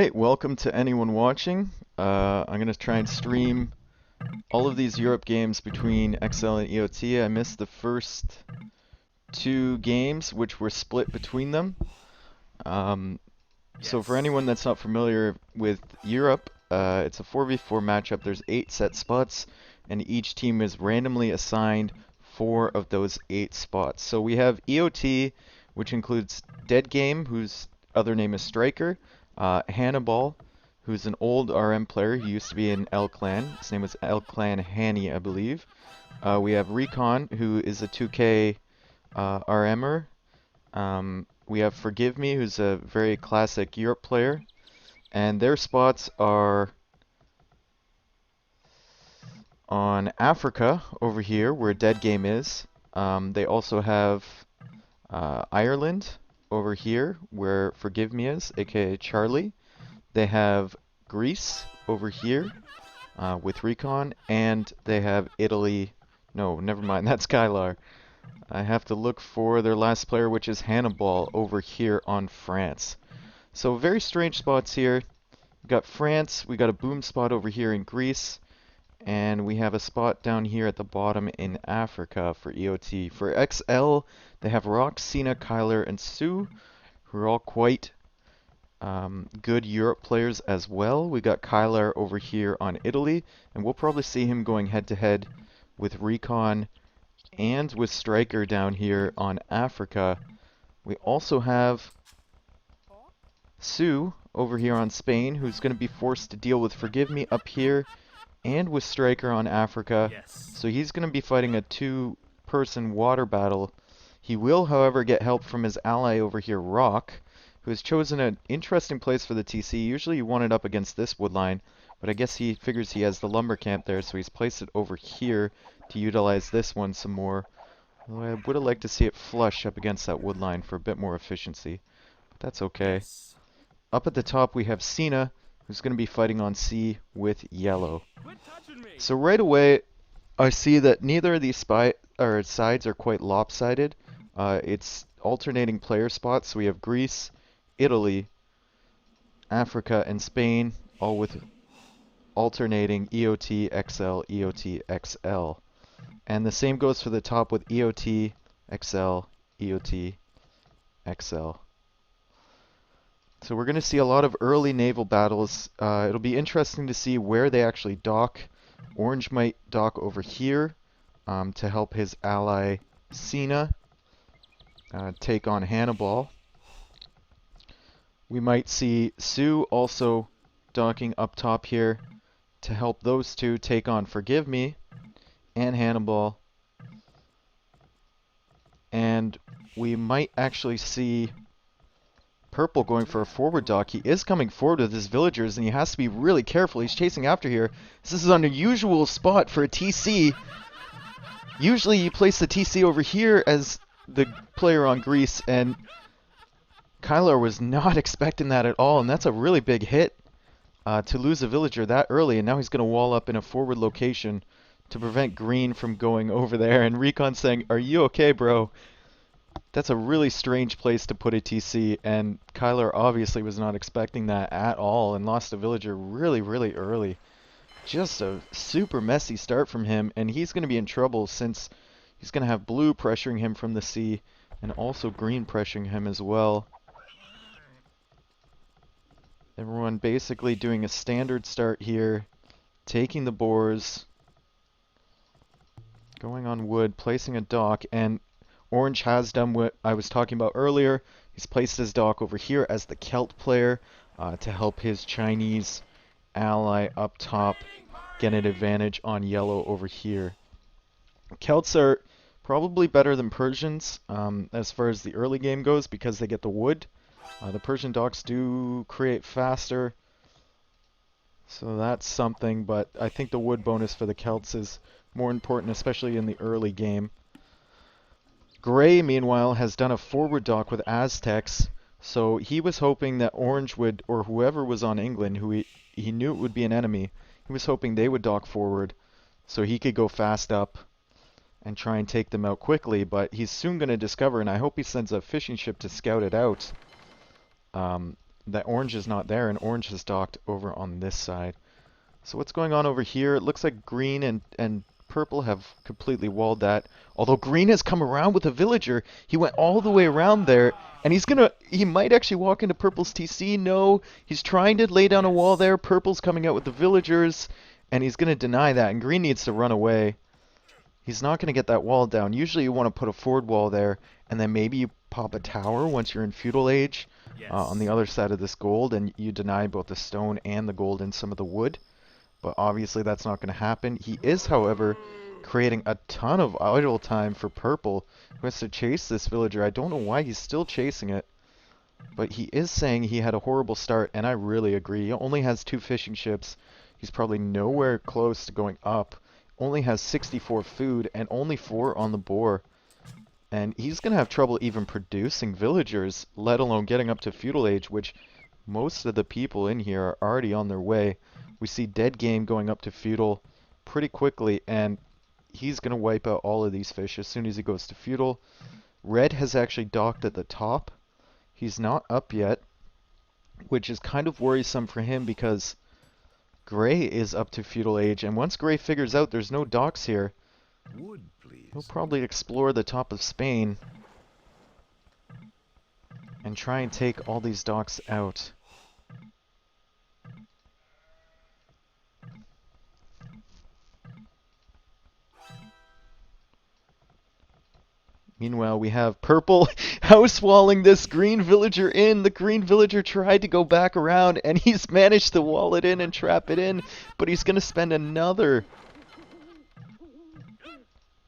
Alright, welcome to anyone watching. I'm going to try and stream all of these Europe games between Xcel and EoT. I missed the first two games, which were split between them. So for anyone that's not familiar with Europe, it's a 4v4 matchup. There's 8 set spots, and each team is randomly assigned 4 of those 8 spots. So we have EoT, which includes Dead Game, whose other name is Striker, Hannibal, who's an old RM player. He used to be in L Clan. His name was L Clan Hanny, I believe. We have Recon, who is a 2K RMer. We have Forgive Me, who's a very classic Europe player. And their spots are on Africa over here, where Dead Game is. They also have Ireland over here, where Forgive Me is, aka Charlie. They have Greece over here with Recon, and they have Italy. No, never mind, that's Skylar. I have to look for their last player, which is Hannibal over here on France. So very strange spots here. We got France, we got a boom spot over here in Greece, and we have a spot down here at the bottom in Africa for EoT. For Xcel, they have Rock, Cena, Kyler, and Sue, who are all quite good Europe players as well. We got Kyler over here on Italy, and we'll probably see him going head-to-head with Recon and with Striker down here on Africa. We also have Sue over here on Spain, who's going to be forced to deal with Forgive Me up here and with Striker on Africa. So he's going to be fighting a two-person water battle. He will, however, get help from his ally over here, Rock, who has chosen an interesting place for the TC. Usually you want it up against this wood line, but I guess he figures he has the lumber camp there, so he's placed it over here to utilize this one some more. Although I would have liked to see it flush up against that wood line for a bit more efficiency, but that's okay. Up at the top we have Cena, who's going to be fighting on C with yellow. So right away, I see that neither of these sides are quite lopsided. It's alternating player spots, so we have Greece, Italy, Africa, and Spain, all with alternating EoT, Xcel, EoT, Xcel. And the same goes for the top with EoT, Xcel, EoT, Xcel. So we're going to see a lot of early naval battles. It'll be interesting to see where they actually dock. Orange might dock over here to help his ally Cena take on Hannibal. We might see Sue also docking up top here to help those two take on Forgive Me and Hannibal. And we might actually see Purple going for a forward dock. He is coming forward with his villagers, and he has to be really careful. He's chasing after here. This is an unusual spot for a TC. Usually you place the TC over here as the player on Greece, and Kyler was not expecting that at all, and that's a really big hit to lose a villager that early, and now he's going to wall up in a forward location to prevent Green from going over there. And Recon saying, "Are you okay, bro?" That's a really strange place to put a TC, and Kyler obviously was not expecting that at all and lost a villager really, really early. Just a super messy start from him, and he's going to be in trouble since he's going to have blue pressuring him from the sea and also green pressuring him as well. Everyone basically doing a standard start here, taking the boars, going on wood, placing a dock, and Orange has done what I was talking about earlier. He's placed his dock over here as the Celt player to help his Chinese ally up top get an advantage on yellow over here. Celts are probably better than Persians as far as the early game goes because they get the wood. The Persian docks do create faster, so that's something, but I think the wood bonus for the Celts is more important, especially in the early game. Gray, meanwhile, has done a forward dock with Aztecs, so he was hoping that Orange would, or whoever was on England, who he knew it would be an enemy, he was hoping they would dock forward so he could go fast up and try and take them out quickly, but he's soon going to discover, and I hope he sends a fishing ship to scout it out, that orange is not there, and orange has docked over on this side. So what's going on over here? It looks like green and purple have completely walled that. Although green has come around with a villager. He went all the way around there, and he might actually walk into purple's TC. No, he's trying to lay down a wall there. Purple's coming out with the villagers, and he's going to deny that, and green needs to run away. He's not going to get that wall down. Usually you want to put a forward wall there, and then maybe you pop a tower once you're in Feudal Age on the other side of this gold, and you deny both the stone and the gold and some of the wood. But obviously that's not going to happen. He is, however, creating a ton of idle time for purple, who has to chase this villager. I don't know why he's still chasing it, but he is saying he had a horrible start, and I really agree. He only has 2 fishing ships. He's probably nowhere close to going up. Only has 64 food and only 4 on the boar. And he's going to have trouble even producing villagers, let alone getting up to Feudal Age, which most of the people in here are already on their way. We see Dead Game going up to Feudal pretty quickly, and he's going to wipe out all of these fish as soon as he goes to Feudal. Red has actually docked at the top. He's not up yet, which is kind of worrisome for him because Gray is up to Feudal Age, and once Gray figures out there's no docks here, he'll probably explore the top of Spain and try and take all these docks out. Meanwhile, we have purple house walling this green villager in. The green villager tried to go back around, and he's managed to wall it in and trap it in, but he's going to spend another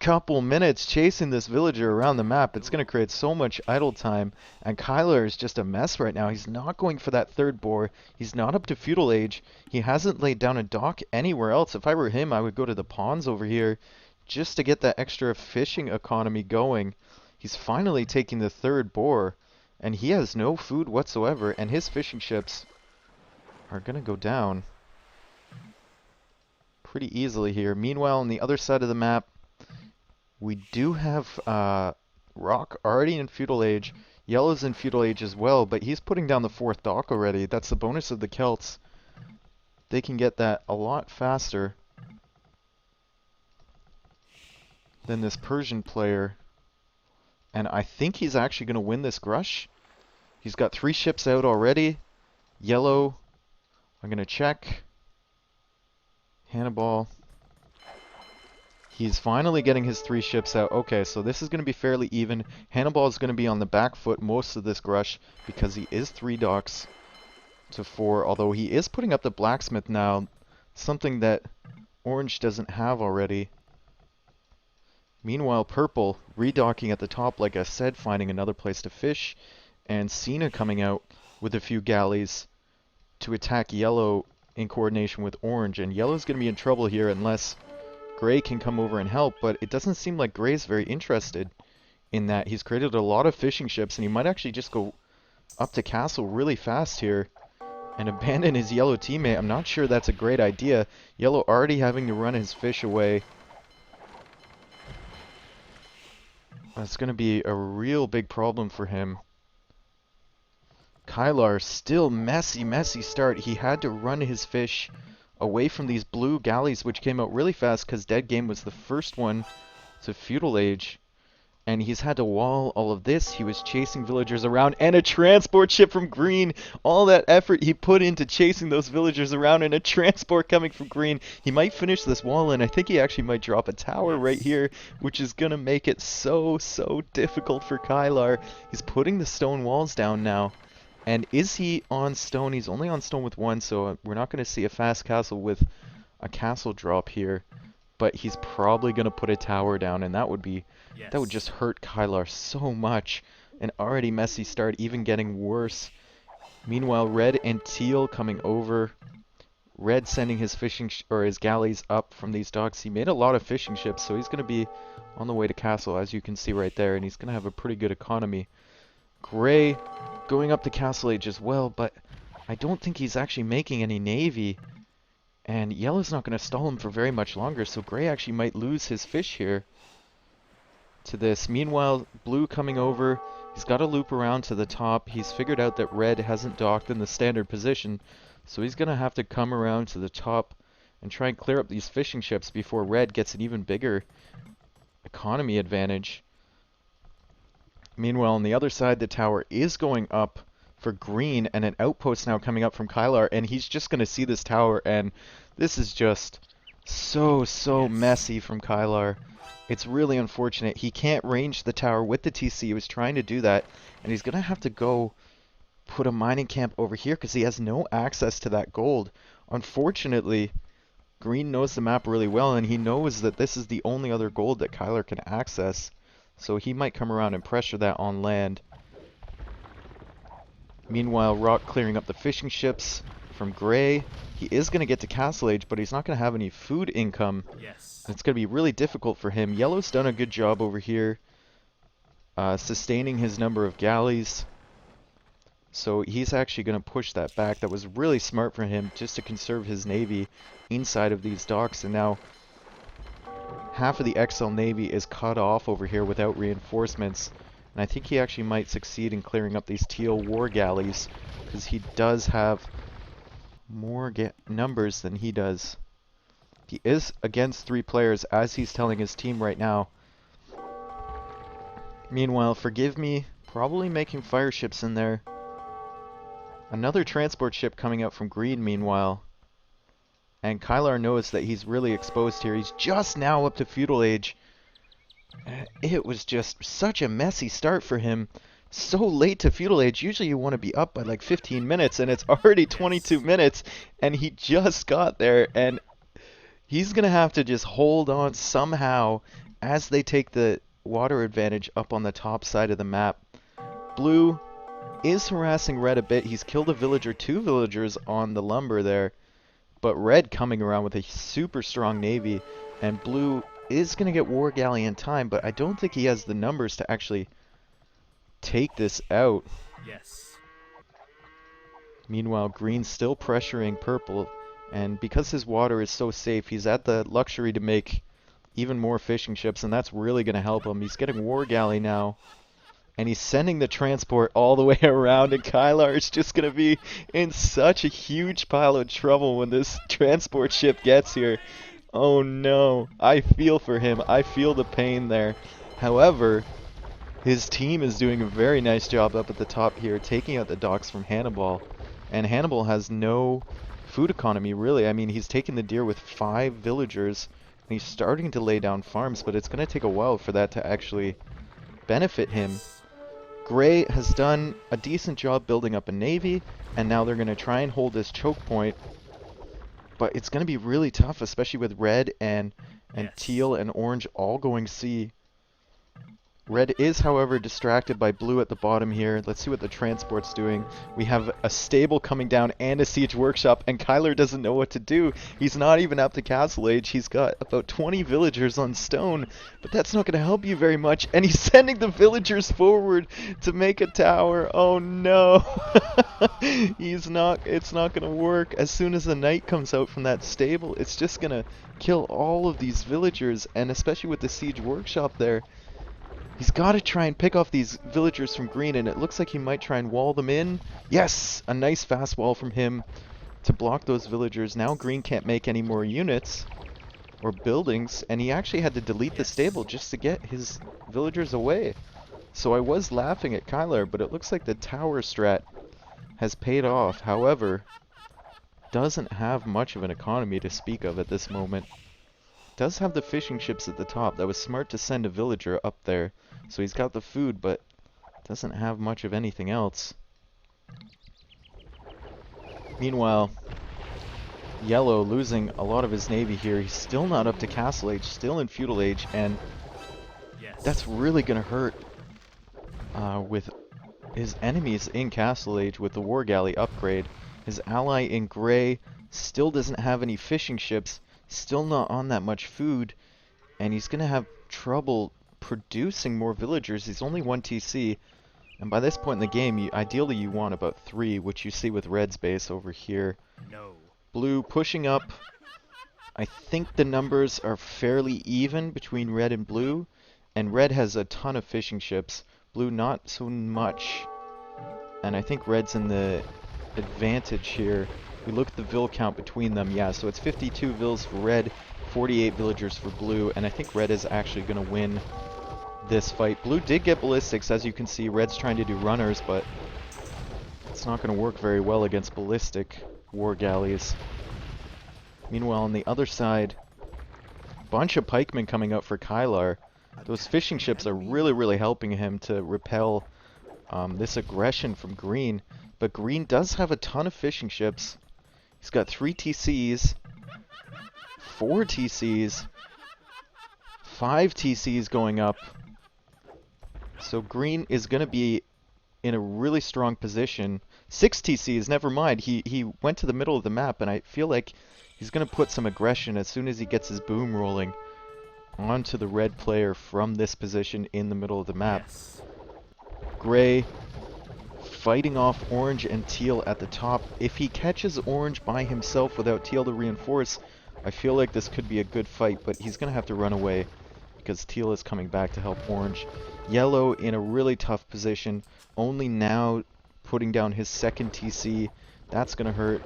couple minutes chasing this villager around the map. It's going to create so much idle time, and Kyler is just a mess right now. He's not going for that third boar. He's not up to Feudal Age. He hasn't laid down a dock anywhere else. If I were him, I would go to the ponds over here just to get that extra fishing economy going. He's finally taking the third boar, and he has no food whatsoever, and his fishing ships are going to go down pretty easily here. Meanwhile, on the other side of the map, we do have Rock already in Feudal Age. Yellow's in Feudal Age as well, but he's putting down the 4th dock already. That's the bonus of the Celts. They can get that a lot faster than this Persian player. And I think he's actually going to win this Grush. He's got 3 ships out already. Yellow, I'm going to check. Hannibal. He's finally getting his 3 ships out. Okay, so this is going to be fairly even. Hannibal is going to be on the back foot most of this Grush because he is 3 docks to 4. Although he is putting up the blacksmith now, something that Orange doesn't have already. Meanwhile, purple, redocking at the top, like I said, finding another place to fish, and Cena coming out with a few galleys to attack yellow in coordination with orange, and yellow's going to be in trouble here unless gray can come over and help, but it doesn't seem like gray's very interested in that. He's created a lot of fishing ships, and he might actually just go up to castle really fast here and abandon his yellow teammate. I'm not sure that's a great idea. Yellow already having to run his fish away. That's going to be a real big problem for him. Kylar, still messy start. He had to run his fish away from these blue galleys, which came out really fast because Dead Game was the first one to Feudal Age. And he's had to wall all of this. He was chasing villagers around, and a transport ship from green. All that effort he put into chasing those villagers around, and a transport coming from green. He might finish this wall, and I think he actually might drop a tower right here, which is going to make it so difficult for Kylar. He's putting the stone walls down now. And is he on stone? He's only on stone with 1, so we're not going to see a fast castle with a castle drop here. But he's probably going to put a tower down, and that would be... that would just hurt Kylar so much. An already messy start, even getting worse. Meanwhile, red and teal coming over. Red sending his his galleys up from these docks. He made a lot of fishing ships, so he's going to be on the way to castle, as you can see right there, and he's going to have a pretty good economy. Gray going up to Castle Age as well, but I don't think he's actually making any navy. And yellow's not going to stall him for very much longer, so gray actually might lose his fish here to this. Meanwhile, blue coming over. He's got to loop around to the top. He's figured out that red hasn't docked in the standard position, so he's going to have to come around to the top and try and clear up these fishing ships before red gets an even bigger economy advantage. Meanwhile, on the other side, the tower is going up for green, and an outpost now coming up from Kylar, and he's just going to see this tower, and this is just so messy from Kylar. It's really unfortunate. He can't range the tower with the TC. He was trying to do that, and he's going to have to go put a mining camp over here because he has no access to that gold. Unfortunately, green knows the map really well, and he knows that this is the only other gold that Kylar can access. So he might come around and pressure that on land. Meanwhile, Rock clearing up the fishing ships from Gray. He is going to get to Castle Age, but he's not going to have any food income. Yes. It's going to be really difficult for him. Yellow's done a good job over here, sustaining his number of galleys. So he's actually going to push that back. That was really smart for him, just to conserve his navy inside of these docks. And now half of the Xcel Navy is cut off over here without reinforcements. And I think he actually might succeed in clearing up these Teal war galleys, because he does have more numbers than he does. He is against 3 players, as he's telling his team right now. Meanwhile, Forgive Me, probably making fire ships in there. Another transport ship coming out from green, meanwhile. And Kylar knows that he's really exposed here. He's just now up to Feudal Age. It was just such a messy start for him. So late to Feudal Age. Usually you want to be up by like 15 minutes, and it's already 22 minutes, and he just got there, and he's going to have to just hold on somehow as they take the water advantage up on the top side of the map. Blue is harassing red a bit. He's killed a villager, 2 villagers on the lumber there, but red coming around with a super strong navy, and blue is going to get war galley in time, but I don't think he has the numbers to actually take this out. Yes. Meanwhile, green's still pressuring purple, and because his water is so safe, he's at the luxury to make even more fishing ships, and that's really going to help him. He's getting war galley now, and he's sending the transport all the way around, and Kylar is just going to be in such a huge pile of trouble when this transport ship gets here. Oh no, I feel for him. I feel the pain there. However, his team is doing a very nice job up at the top here, taking out the docks from Hannibal. And Hannibal has no food economy, really. I mean, he's taken the deer with 5 villagers, and he's starting to lay down farms, but it's going to take a while for that to actually benefit him. Gray has done a decent job building up a navy, and now they're going to try and hold this choke point. But it's going to be really tough, especially with red and teal and orange all going C. Red is, however, distracted by blue at the bottom here. Let's see what the transport's doing. We have a stable coming down and a siege workshop, and Kylar doesn't know what to do. He's not even up to Castle Age. He's got about 20 villagers on stone, but that's not going to help you very much. And he's sending the villagers forward to make a tower. Oh no! It's not going to work. As soon as the knight comes out from that stable, it's just going to kill all of these villagers, and especially with the siege workshop there. He's got to try and pick off these villagers from green, and it looks like he might try and wall them in. Yes! A nice fast wall from him to block those villagers. Now green can't make any more units or buildings, and he actually had to delete the stable just to get his villagers away. So I was laughing at Kylar, but it looks like the tower strat has paid off. However, doesn't have much of an economy to speak of at this moment. Does have the fishing ships at the top. That was smart to send a villager up there. So he's got the food, but doesn't have much of anything else. Meanwhile, Yellow losing a lot of his navy here. He's still not up to Castle Age, still in Feudal Age, and that's really going to hurt with his enemies in Castle Age with the War Galley upgrade. His ally in Gray still doesn't have any fishing ships, still not on that much food, and he's going to have trouble producing more villagers. He's only 1 TC, and by this point in the game, ideally you want about 3, which you see with Red's base over here. No. Blue pushing up. I think the numbers are fairly even between Red and Blue, and Red has a ton of fishing ships. Blue not so much. And I think red's in the advantage here. We look at the vill count between them. Yeah, so it's 52 vills for red, 48 villagers for blue, and I think red is actually going to win this fight. Blue did get ballistics, as you can see. Red's trying to do runners, but it's not going to work very well against ballistic war galleys. Meanwhile, on the other side, bunch of pikemen coming up for Kylar. Those fishing ships are really helping him to repel this aggression from green. But green does have a ton of fishing ships. He's got 3 TCs, 4 TCs, 5 TCs going up. So green is going to be in a really strong position. 6 TCs, never mind. He went to the middle of the map, and I feel like he's going to put some aggression as soon as he gets his boom rolling onto the red player from this position in the middle of the map. Yes. Gray fighting off orange and teal at the top. If he catches orange by himself without teal to reinforce, I feel like this could be a good fight, but he's going to have to run away because teal is coming back to help orange. Yellow in a really tough position, only now putting down his second TC. That's going to hurt.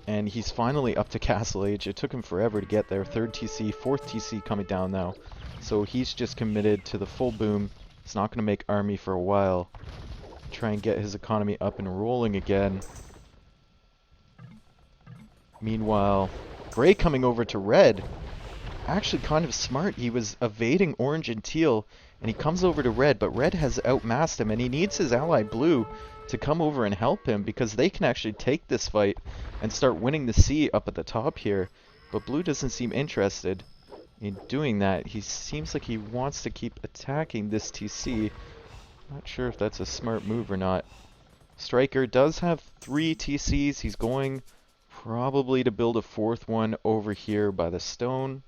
And he's finally up to Castle Age. It took him forever to get there. 3rd TC, 4th TC coming down now. So he's just committed to the full boom. He's not going to make army for a while. Try and get his economy up and rolling again. Meanwhile, Gray coming over to red. Actually kind of smart. He was evading orange and teal, and he comes over to red, but red has outmassed him, and he needs his ally blue to come over and help him because they can actually take this fight and start winning the sea up at the top here. But blue doesn't seem interested in doing that. He seems like he wants to keep attacking this TC. Not sure if that's a smart move or not. Striker does have 3 TCs. He's going probably to build a 4th one over here by the stone.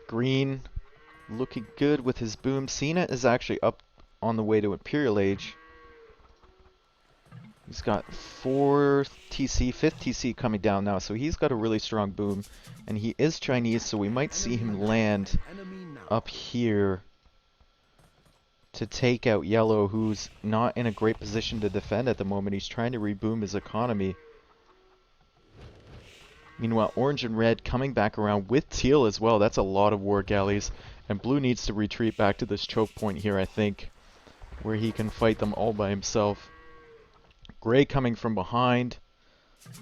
Green looking good with his boom. Cena is actually up on the way to Imperial Age. He's got 4th TC, 5th TC coming down now, so he's got a really strong boom. And he is Chinese, so we might see him land up here to take out yellow, who's not in a great position to defend at the moment. He's trying to reboom his economy. Meanwhile, orange and red coming back around with teal as well. That's a lot of war galleys. And blue needs to retreat back to this choke point here, I think, where he can fight them all by himself. Gray coming from behind,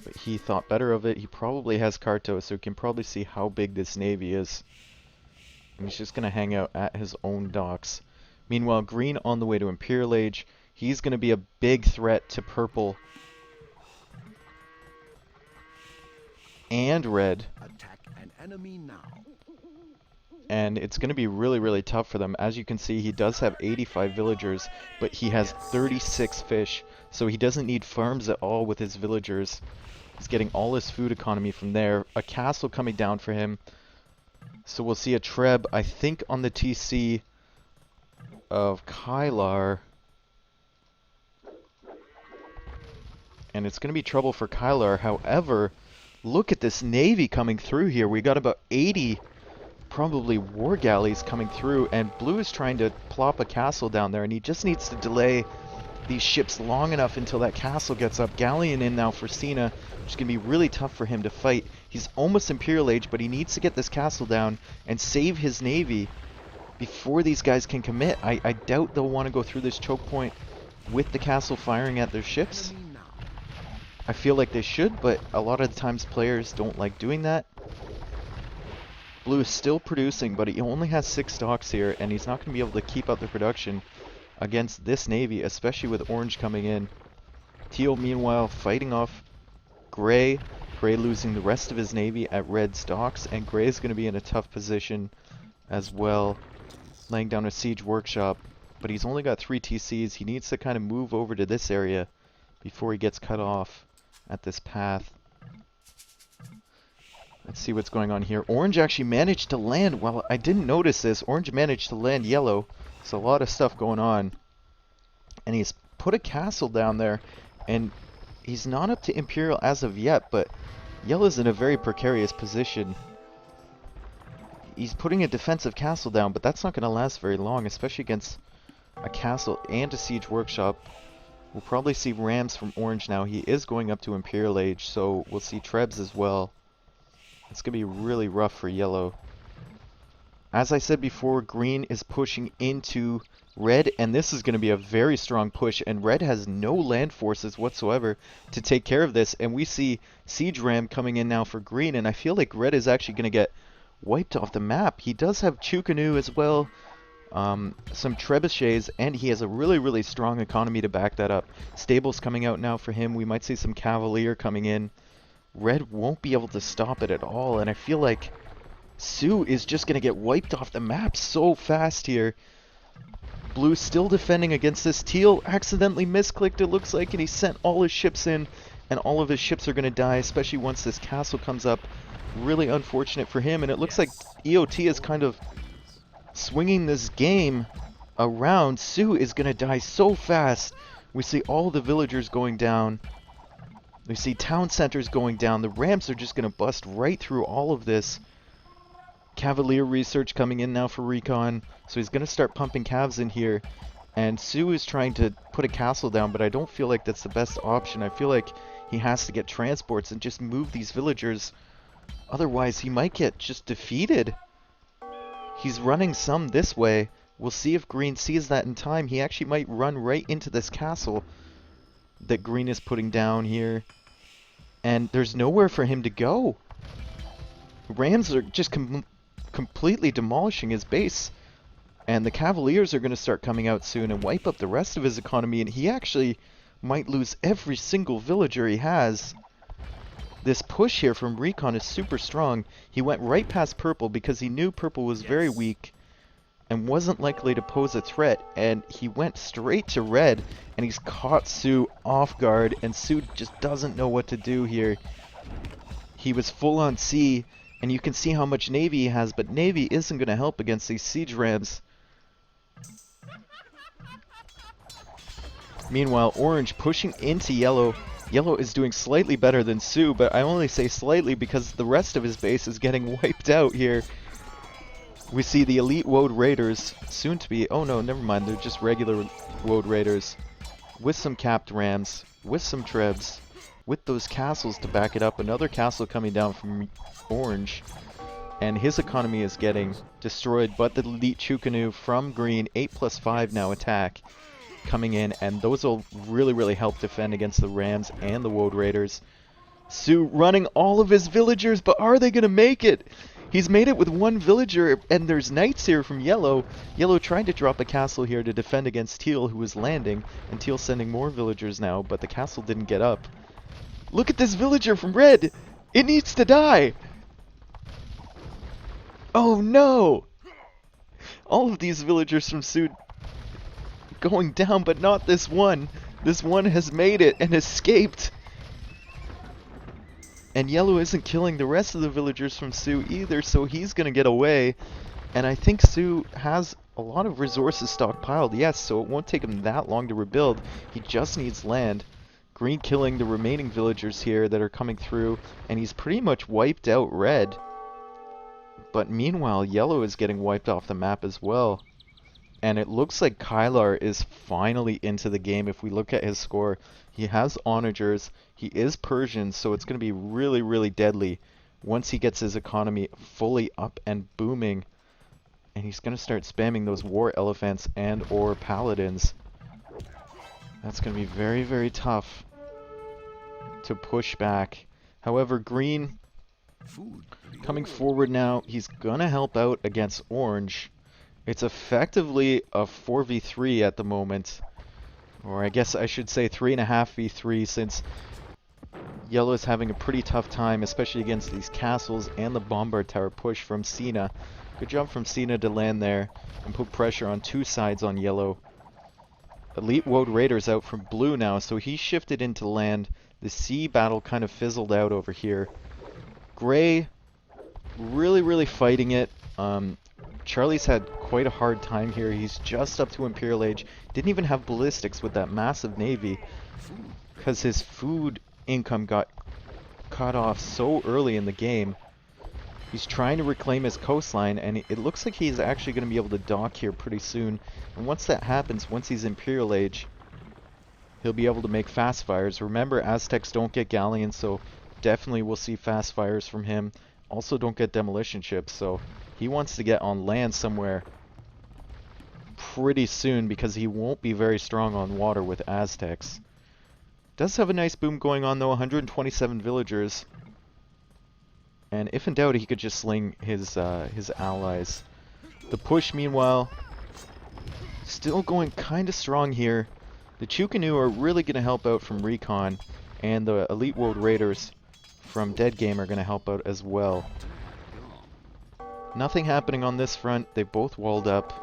but he thought better of it. He probably has Carto, so he can probably see how big this navy is. And he's just going to hang out at his own docks. Meanwhile, green on the way to Imperial Age. He's going to be a big threat to purple and red. Attack an enemy now. And it's going to be really tough for them. As you can see, he does have 85 villagers, but he has 36 fish, so he doesn't need farms at all with his villagers. He's getting all his food economy from there. A castle coming down for him. So we'll see a Treb, I think, on the TC of Kylar. And it's going to be trouble for Kylar. However, look at this navy coming through here. We got about 80 probably war galleys coming through, and blue is trying to plop a castle down there, and he just needs to delay these ships long enough until that castle gets up. Galleon in now for Cena, which is going to be really tough for him to fight. He's almost Imperial Age, but he needs to get this castle down and save his navy before these guys can commit. I doubt they'll want to go through this choke point with the castle firing at their ships. I feel like they should, but a lot of the times players don't like doing that. Blue is still producing, but he only has 6 docks here, and he's not going to be able to keep up the production against this navy, especially with orange coming in. Teal, meanwhile, fighting off Gray. Gray losing the rest of his navy at red's docks, and Gray is going to be in a tough position as well, laying down a siege workshop. But he's only got 3 TCs. He needs to kind of move over to this area before he gets cut off at this path. Let's see what's going on here. Orange actually managed to land. Well, I didn't notice this. Orange managed to land yellow. So a lot of stuff going on. And he's put a castle down there. And he's not up to Imperial as of yet. But yellow's in a very precarious position. He's putting a defensive castle down, but that's not going to last very long, especially against a castle and a siege workshop. We'll probably see rams from Orange now. He is going up to Imperial Age, so we'll see Trebs as well. It's going to be really rough for yellow. As I said before, green is pushing into red, and this is going to be a very strong push, and red has no land forces whatsoever to take care of this, and we see Siege Ram coming in now for green, and I feel like red is actually going to get wiped off the map. He does have Chukanu as well, some trebuchets, and he has a really strong economy to back that up. Stables coming out now for him. We might see some Cavalier coming in. Red won't be able to stop it at all, and I feel like Sue is just going to get wiped off the map so fast here. Blue still defending against this. Teal accidentally misclicked, it looks like, and he sent all his ships in, and all of his ships are going to die, especially once this castle comes up. Really unfortunate for him, and it looks like EoT is kind of swinging this game around. Sue is going to die so fast. We see all the villagers going down. We see town centers going down. The ramps are just going to bust right through all of this. Cavalier research coming in now for recon, so he's going to start pumping calves in here, and Sue is trying to put a castle down, but I don't feel like that's the best option. I feel like he has to get transports and just move these villagers, otherwise he might get just defeated. He's running some this way. We'll see if green sees that in time. He actually might run right into this castle that green is putting down here, and there's nowhere for him to go. Rams are just completely demolishing his base, and the Cavaliers are going to start coming out soon and wipe up the rest of his economy, and he actually might lose every single villager he has. This push here from recon is super strong. He went right past purple because he knew purple was very weak and wasn't likely to pose a threat, and he went straight to red, and he's caught Sue off guard, and Sue just doesn't know what to do here. He was full on C, and you can see how much navy he has, but navy isn't going to help against these siege rams. Meanwhile, orange pushing into yellow. Yellow is doing slightly better than Sue, but I only say slightly because the rest of his base is getting wiped out here. We see the elite Woad Raiders, soon to be, oh no, never mind, they're just regular Woad Raiders, with some capped rams, with some trebs, with those castles to back it up. Another castle coming down from orange, and his economy is getting destroyed, but the elite Chukanu from green, 8+5 now attack, coming in, and those will really help defend against the rams and the Woad Raiders. Sue running all of his villagers, but are they going to make it? He's made it with one villager, and there's knights here from yellow. Yellow trying to drop a castle here to defend against Teal, who is landing, and Teal sending more villagers now, but the castle didn't get up. Look at this villager from red! It needs to die! Oh no! All of these villagers from Sud going down, but not this one. This one has made it and escaped. And yellow isn't killing the rest of the villagers from Sue either, so he's gonna get away. And I think Sue has a lot of resources stockpiled, yes, so it won't take him that long to rebuild. He just needs land. Green killing the remaining villagers here that are coming through, and he's pretty much wiped out red. But meanwhile, yellow is getting wiped off the map as well. And it looks like Kylar is finally into the game if we look at his score. He has onagers, he is Persian, so it's going to be really deadly once he gets his economy fully up and booming. And he's going to start spamming those war elephants and or paladins. That's going to be very tough to push back. However, green coming forward now, he's going to help out against orange. It's effectively a 4v3 at the moment. Or I guess I should say 3.5v3, since yellow is having a pretty tough time, especially against these castles and the bombard tower push from Cena. Good job from Cena to land there and put pressure on two sides on yellow. Elite Woad Raiders out from blue now, so he shifted into land. The sea battle kind of fizzled out over here. Gray really fighting it. Charlie's had quite a hard time here. He's just up to Imperial Age. Didn't even have ballistics with that massive navy because his food income got cut off so early in the game. He's trying to reclaim his coastline, and it looks like he's actually going to be able to dock here pretty soon. And once that happens, once he's Imperial Age, he'll be able to make fast fires. Remember, Aztecs don't get galleons, so definitely we'll see fast fires from him. Also don't get demolition ships, so he wants to get on land somewhere pretty soon because he won't be very strong on water with Aztecs. Does have a nice boom going on though, 127 villagers. And if in doubt, he could just sling his allies. The push, meanwhile, still going kind of strong here. The Chukanu are really going to help out from Recon, and the Elite World Raiders from Dead Game are going to help out as well. Nothing happening on this front. They both walled up.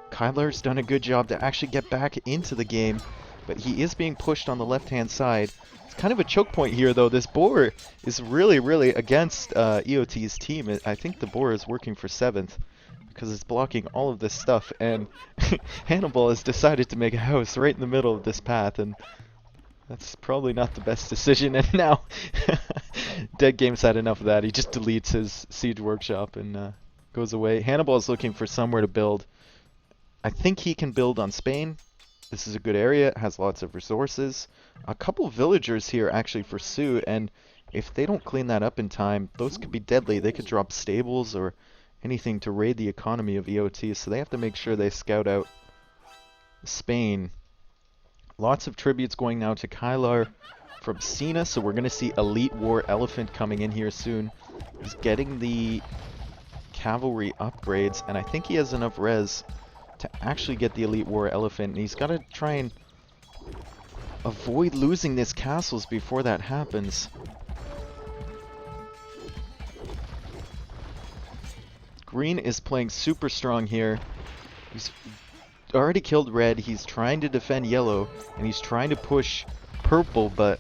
Kyler's done a good job to actually get back into the game, but he is being pushed on the left-hand side. It's kind of a choke point here, though. This boar is really against EoT's team. I think the boar is working for 7th because it's blocking all of this stuff, and Hannibal has decided to make a house right in the middle of this path, and that's probably not the best decision. And now Dead Game's had enough of that. He just deletes his siege workshop and goes away. Hannibal is looking for somewhere to build. I think he can build on Spain. This is a good area. It has lots of resources. A couple villagers here actually for Sioux, and if they don't clean that up in time, those could be deadly. They could drop stables or anything to raid the economy of EoT, so they have to make sure they scout out Spain. Lots of tributes going now to Kylar from Cena, so we're going to see Elite War Elephant coming in here soon. He's getting the cavalry upgrades, and I think he has enough res to actually get the Elite War Elephant, and he's got to try and avoid losing these castles before that happens. Green is playing super strong here. He's already killed red, he's trying to defend yellow, and he's trying to push purple, but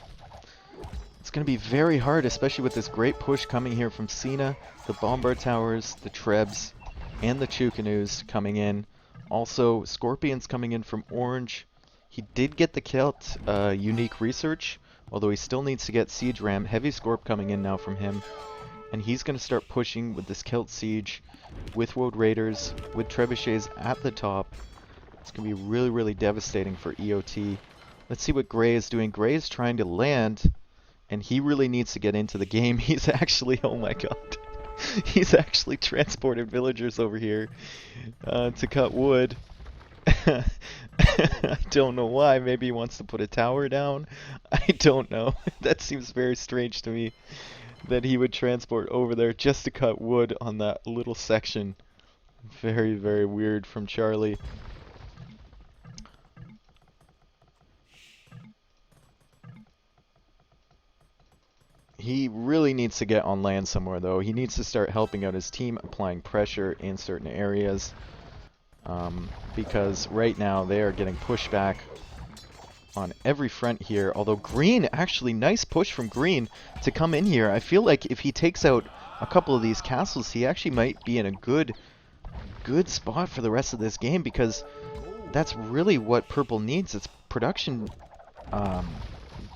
it's going to be very hard, especially with this great push coming here from Cena, the Bombard Towers, the Trebs, and the Chukanus coming in. Also, Scorpions coming in from orange. He did get the Celt unique research, although he still needs to get Siege Ram. Heavy Scorp coming in now from him. And he's going to start pushing with this Celt Siege, with Woad Raiders, with Trebuchets at the top. It's going to be really devastating for EoT. Let's see what Gray is doing. Gray is trying to land, and he really needs to get into the game. He's actually, oh my god. He's actually transported villagers over here to cut wood. I don't know why. Maybe he wants to put a tower down. I don't know. That seems very strange to me, that he would transport over there just to cut wood on that little section. Very weird from Charlie. He really needs to get on land somewhere, though. He needs to start helping out his team, applying pressure in certain areas. Because right now they are getting pushed back on every front here. Although Green, actually, nice push from Green to come in here. I feel like if he takes out a couple of these castles, he actually might be in a good spot for the rest of this game, because that's really what Purple needs. It's production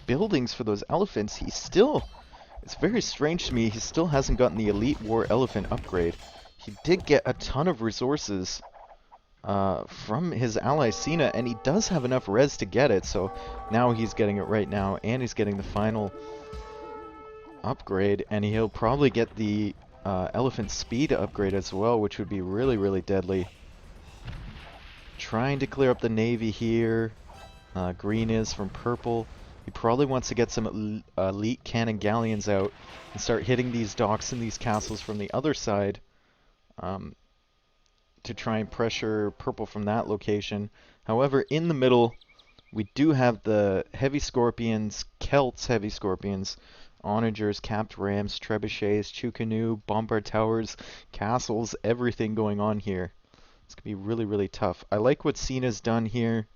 buildings for those elephants. He's still... It's very strange to me, he still hasn't gotten the Elite War Elephant upgrade. He did get a ton of resources from his ally Cena, and he does have enough res to get it, so now he's getting it right now, and he's getting the final upgrade, and he'll probably get the Elephant Speed upgrade as well, which would be really deadly. Trying to clear up the navy here. Green is from purple. He probably wants to get some elite cannon galleons out and start hitting these docks and these castles from the other side to try and pressure purple from that location. However, in the middle, we do have the heavy scorpions, Celts heavy scorpions, onagers, capped rams, trebuchets, Chukanu, bombard towers, castles, everything going on here. It's going to be really tough. I like what Cena's done here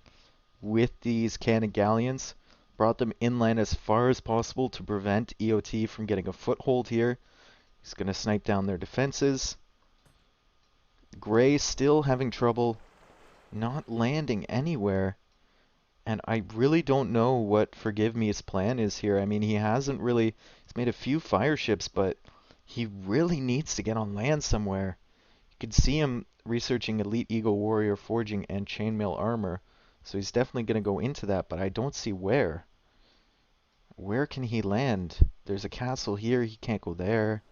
with these cannon galleons. Brought them inland as far as possible to prevent EoT from getting a foothold here. He's going to snipe down their defenses. Gray still having trouble not landing anywhere. And I really don't know what Forgive Me's plan is here. I mean, he hasn't really... He's made a few fire ships, but He really needs to get on land somewhere. You can see him researching Elite Eagle Warrior Forging and Chainmail Armor. So he's definitely going to go into that, but I don't see where. Where can he land? There's a castle here, he can't go there.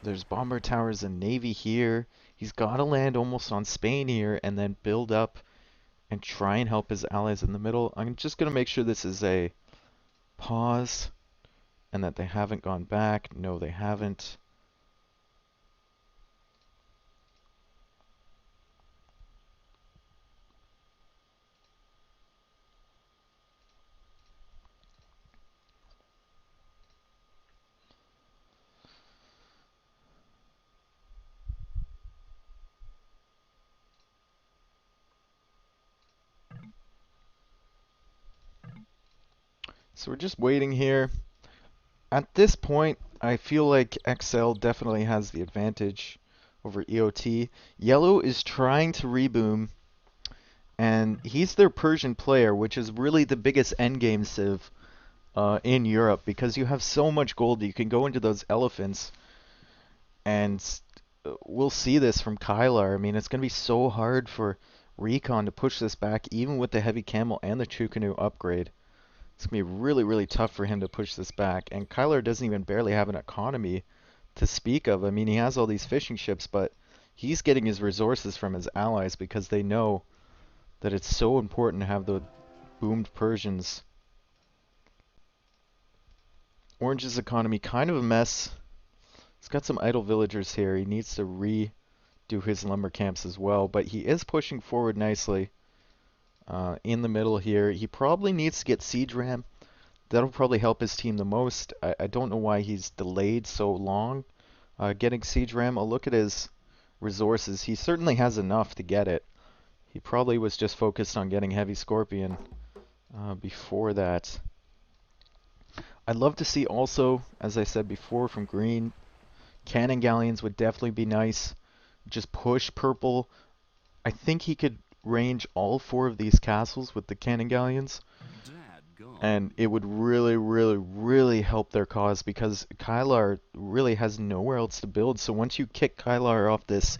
There's bomber towers and navy here. He's got to land almost on Spain here and then build up and try and help his allies in the middle. I'm just going to make sure this is a pause and that they haven't gone back. No, they haven't. So we're just waiting here. At this point, I feel like Xcel definitely has the advantage over EoT. Yellow is trying to reboom, and he's their Persian player, which is really the biggest endgame civ in Europe, because you have so much gold. You can go into those elephants, and we'll see this from Kylar. I mean, it's going to be so hard for Recon to push this back, even with the heavy camel and the Chukanu upgrade. It's going to be really, really tough for him to push this back. And Kylar doesn't even barely have an economy to speak of. I mean, he has all these fishing ships, but he's getting his resources from his allies because they know that it's so important to have the boomed Persians. Orange's economy, kind of a mess. He's got some idle villagers here. He needs to redo his lumber camps as well, but he is pushing forward nicely. In the middle here, he probably needs to get siege ram. That'll probably help his team the most. I don't know why he's delayed so long getting siege ram. I'll look at his resources. He certainly has enough to get it. He probably was just focused on getting heavy scorpion before that. I'd love to see also, as I said before, from green, cannon galleons would definitely be nice. Just push purple. I think he could range all 4 of these castles with the cannon galleons, and it would really, really, really help their cause, because Kylar really has nowhere else to build. So once you kick Kylar off this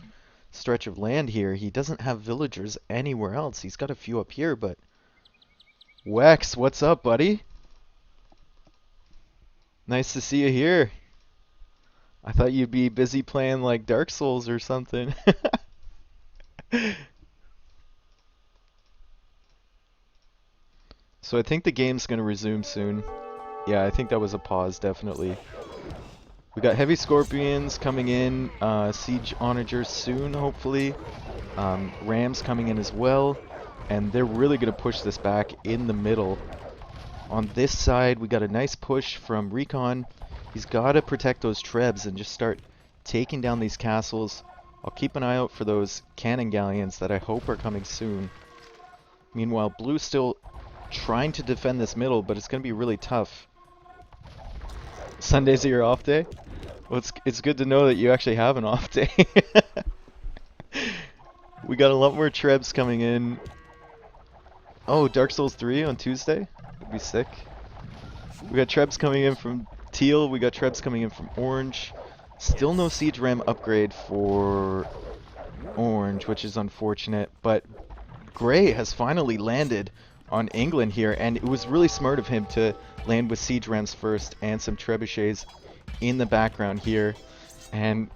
stretch of land here, he doesn't have villagers anywhere else. He's got a few up here, but Wex, what's up, buddy? Nice to see you here. I thought you'd be busy playing like Dark Souls or something. So I think the game's going to resume soon. Yeah, I think that was a pause, definitely. We got heavy scorpions coming in, siege onagers soon, hopefully. Rams coming in as well. And they're really going to push this back in the middle. On this side, we got a nice push from Recon. He's got to protect those trebs and just start taking down these castles. I'll keep an eye out for those cannon galleons that I hope are coming soon. Meanwhile, Blue's still trying to defend this middle, but it's going to be really tough. Sundays are your off day? Well, it's good to know that you actually have an off day. We got a lot more trebs coming in. Oh, Dark Souls 3 on Tuesday? That'd be sick. We got trebs coming in from Teal, we got trebs coming in from Orange. Still no siege ram upgrade for Orange, which is unfortunate, but Gray has finally landed on England here, and it was really smart of him to land with siege rams first and some trebuchets in the background here. And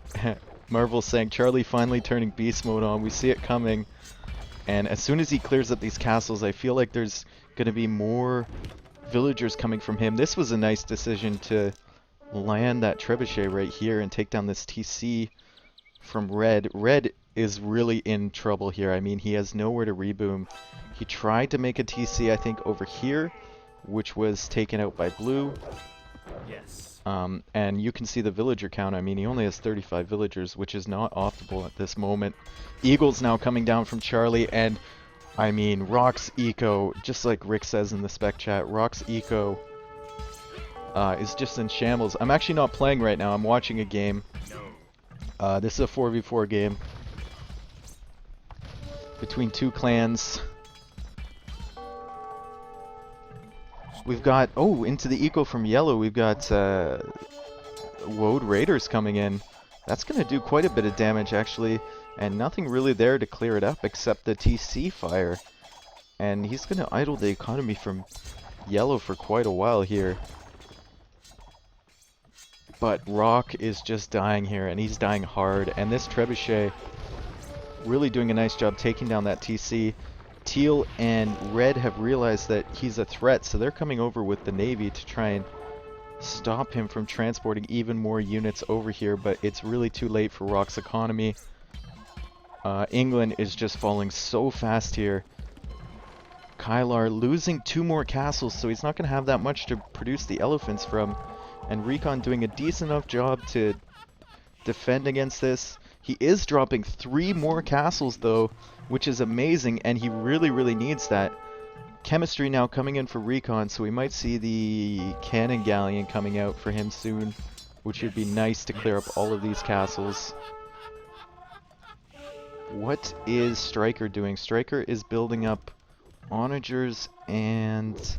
Marvel's saying Charlie finally turning beast mode on. We see it coming, and as soon as he clears up these castles, I feel like there's going to be more villagers coming from him. This was a nice decision to land that trebuchet right here and take down this TC from Red. Red is really in trouble here. I mean, he has nowhere to reboom. He tried to make a TC, I think, over here, which was taken out by Blue. Yes. And you can see the villager count. I mean, he only has 35 villagers, which is not optimal at this moment. Eagle's now coming down from Charlie, and I mean, Rock's Eco, just like Rick says in the spec chat, Rock's Eco is just in shambles. I'm actually not playing right now. I'm watching a game. This is a 4v4 game between 2 clans. We've got, oh, into the eco from yellow, we've got Woad Raiders coming in. That's going to do quite a bit of damage, actually. And nothing really there to clear it up except the TC fire. And he's going to idle the economy from yellow for quite a while here. But Rock is just dying here, and he's dying hard. And this Trebuchet really doing a nice job taking down that TC. Teal and Red have realized that he's a threat, so they're coming over with the Navy to try and stop him from transporting even more units over here, but it's really too late for Rock's economy. England is just falling so fast here. Kylar losing 2 more castles, so he's not going to have that much to produce the elephants from. And Recon doing a decent enough job to defend against this. He is dropping 3 more castles though, which is amazing, and he really, really needs that. Chemistry now coming in for Recon, so we might see the Cannon Galleon coming out for him soon, which would be nice to clear up all of these castles. What is Stryker doing? Stryker is building up Onagers and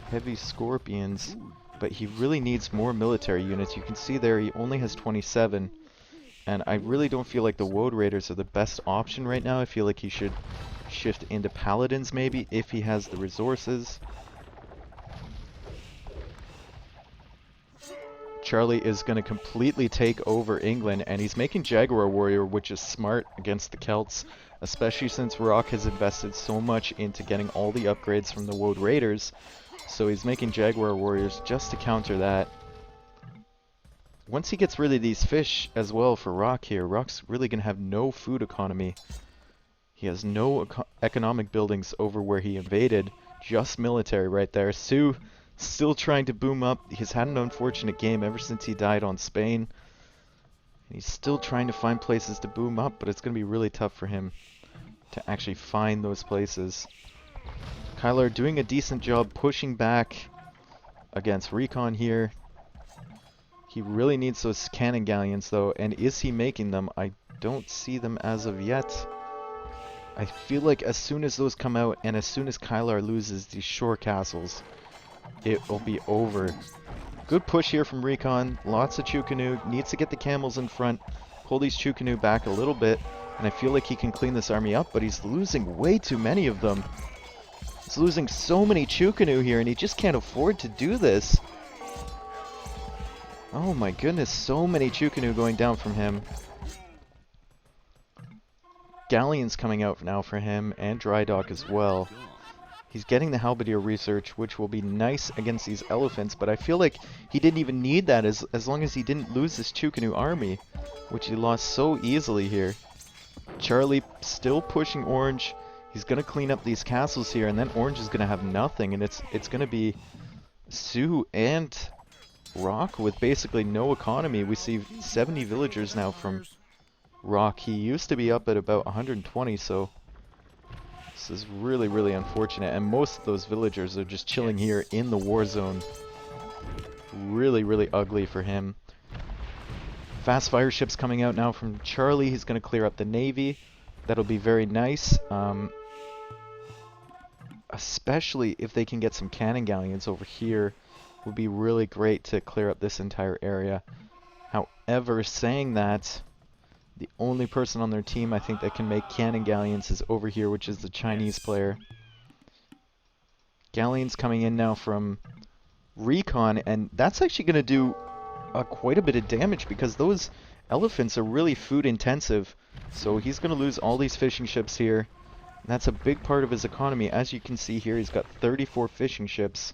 Heavy Scorpions, but he really needs more military units. You can see there he only has 27, and I really don't feel like the Woad Raiders are the best option right now. I feel like he should shift into Paladins maybe if he has the resources. Charlie is going to completely take over England, and he's making Jaguar Warrior, which is smart against the Celts, especially since Rock has invested so much into getting all the upgrades from the Woad Raiders. So he's making Jaguar Warriors just to counter that. Once he gets rid of these fish as well for Rock here, Rock's really going to have no food economy. He has no economic buildings over where he invaded, just military right there. Sue still trying to boom up. He's had an unfortunate game ever since he died on Spain. He's still trying to find places to boom up, but it's going to be really tough for him to actually find those places. Kylar doing a decent job pushing back against Recon here. He really needs those cannon galleons though, and is he making them? I don't see them as of yet. I feel like as soon as those come out, and as soon as Kylar loses these shore castles, it will be over. Good push here from Recon. Lots of Chukanu. Needs to get the camels in front. Pull these Chukanu back a little bit. And I feel like he can clean this army up, but he's losing way too many of them. He's losing so many Chukanu here, and he just can't afford to do this. Oh my goodness, so many Chukanu going down from him. Galleons coming out now for him, and Dry Dock as well. He's getting the Halberdier research, which will be nice against these elephants, but I feel like he didn't even need that as long as he didn't lose this Chukanu army, which he lost so easily here. Charlie still pushing Orange. He's going to clean up these castles here, and then Orange is going to have nothing, and it's going to be Sioux and Rock with basically no economy. We see 70 villagers now from Rock. He used to be up at about 120, so this is really, really unfortunate. And most of those villagers are just chilling here in the war zone. Really, really ugly for him. Fast fire ships coming out now from Charlie. He's going to clear up the navy. That'll be very nice. Especially if they can get some cannon galleons over here. Would be really great to clear up this entire area. However, saying that, the only person on their team I think that can make cannon galleons is over here, which is the Chinese player. Galleons coming in now from Recon, and that's actually going to do quite a bit of damage because those elephants are really food intensive. So he's going to lose all these fishing ships here. And that's a big part of his economy. As you can see here, he's got 34 fishing ships.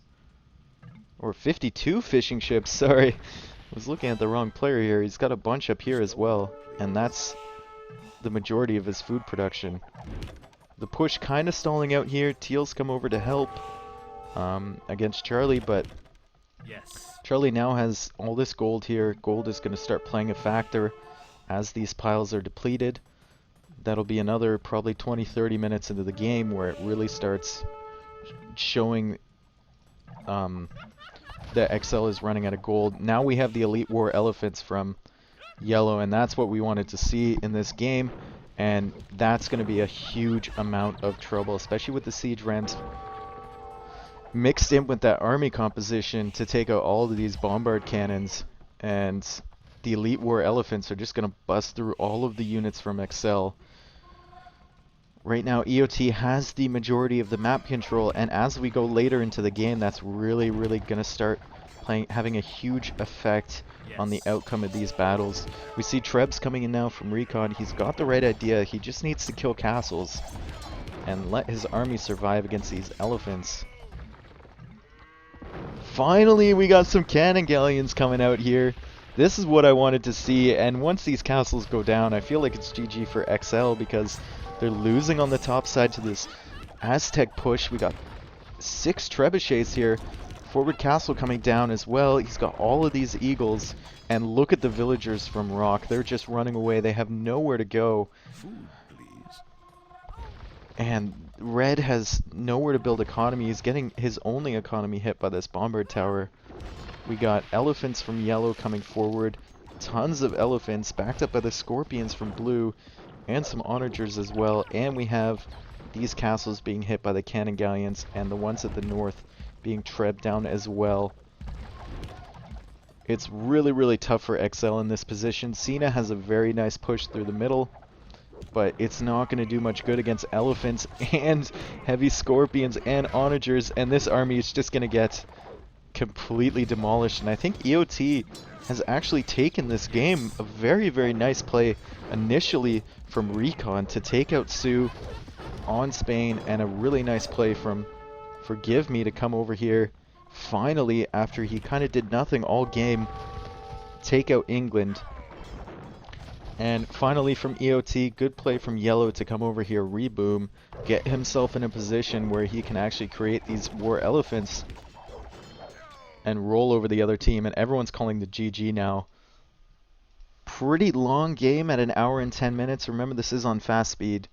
Or 52 fishing ships, sorry. I was looking at the wrong player here. He's got a bunch up here as well. And that's the majority of his food production. The push kind of stalling out here. Teal's come over to help against Charlie, but Charlie now has all this gold here. Gold is going to start playing a factor as these piles are depleted. That'll be another probably 20-30 minutes into the game where it really starts showing that Xcel is running out of gold. Now we have the Elite War Elephants from Yellow, and that's what we wanted to see in this game, and that's going to be a huge amount of trouble, especially with the Siege Rams mixed in with that army composition to take out all of these bombard cannons. And the Elite War Elephants are just going to bust through all of the units from Xcel. Right now, EoT has the majority of the map control, and as we go later into the game, that's really going to start having a huge effect on the outcome of these battles. We see Trebs coming in now from Recon. He's got the right idea. He just needs to kill castles and let his army survive against these elephants. Finally, we got some cannon galleons coming out here. This is what I wanted to see, and once these castles go down, I feel like it's GG for Xcel because they're losing on the top side to this Aztec push. We got 6 trebuchets here. Forward castle coming down as well. He's got all of these eagles, and look at the villagers from Rock. They're just running away. They have nowhere to go. Food, please. And Red has nowhere to build economy. He's getting his only economy hit by this bombard tower. We got elephants from Yellow coming forward. Tons of elephants backed up by the scorpions from Blue. And some onagers as well. And we have these castles being hit by the cannon galleons. And the ones at the north being trebbed down as well. It's really tough for Xcel in this position. Cena has a very nice push through the middle. But it's not going to do much good against elephants and heavy scorpions and onagers. And this army is just going to get completely demolished. And I think EoT has actually taken this game. A very nice play initially from Recon to take out Sioux on Spain. And a really nice play from Forgive Me to come over here. Finally, after he kind of did nothing all game, take out England. And finally from EoT, good play from Yellow to come over here, reboom, get himself in a position where he can actually create these war elephants and roll over the other team, and everyone's calling the GG now. Pretty long game at 1 hour and 10 minutes. Remember, this is on fast speed.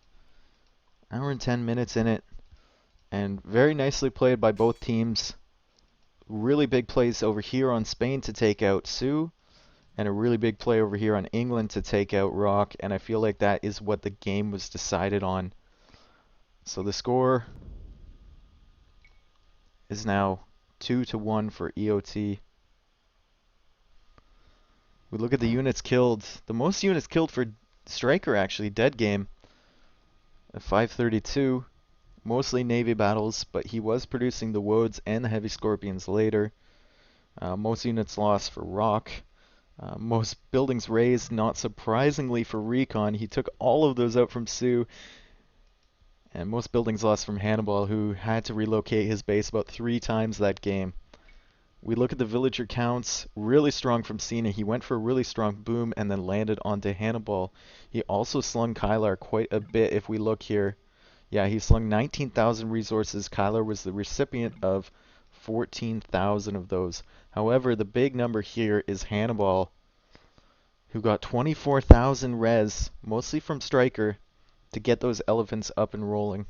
1 hour and 10 minutes in it, and very nicely played by both teams. Really big plays over here on Spain to take out Sioux. And a really big play over here on England to take out Rock. And I feel like that is what the game was decided on. So the score is now 2-1 for EoT. We look at the units killed. The most units killed for Striker, actually, dead game. At 532. Mostly Navy battles, but he was producing the Woads and the Heavy Scorpions later. Most units lost for Rock. Most buildings raised, not surprisingly for Recon. He took all of those out from Sioux. And most buildings lost from Hannibal, who had to relocate his base about 3 times that game. We look at the villager counts, really strong from Cena. He went for a really strong boom and then landed onto Hannibal. He also slung Kylar quite a bit if we look here. Yeah, he slung 19,000 resources. Kylar was the recipient of 14,000 of those. However, the big number here is Hannibal, who got 24,000 res, mostly from Striker, to get those elephants up and rolling.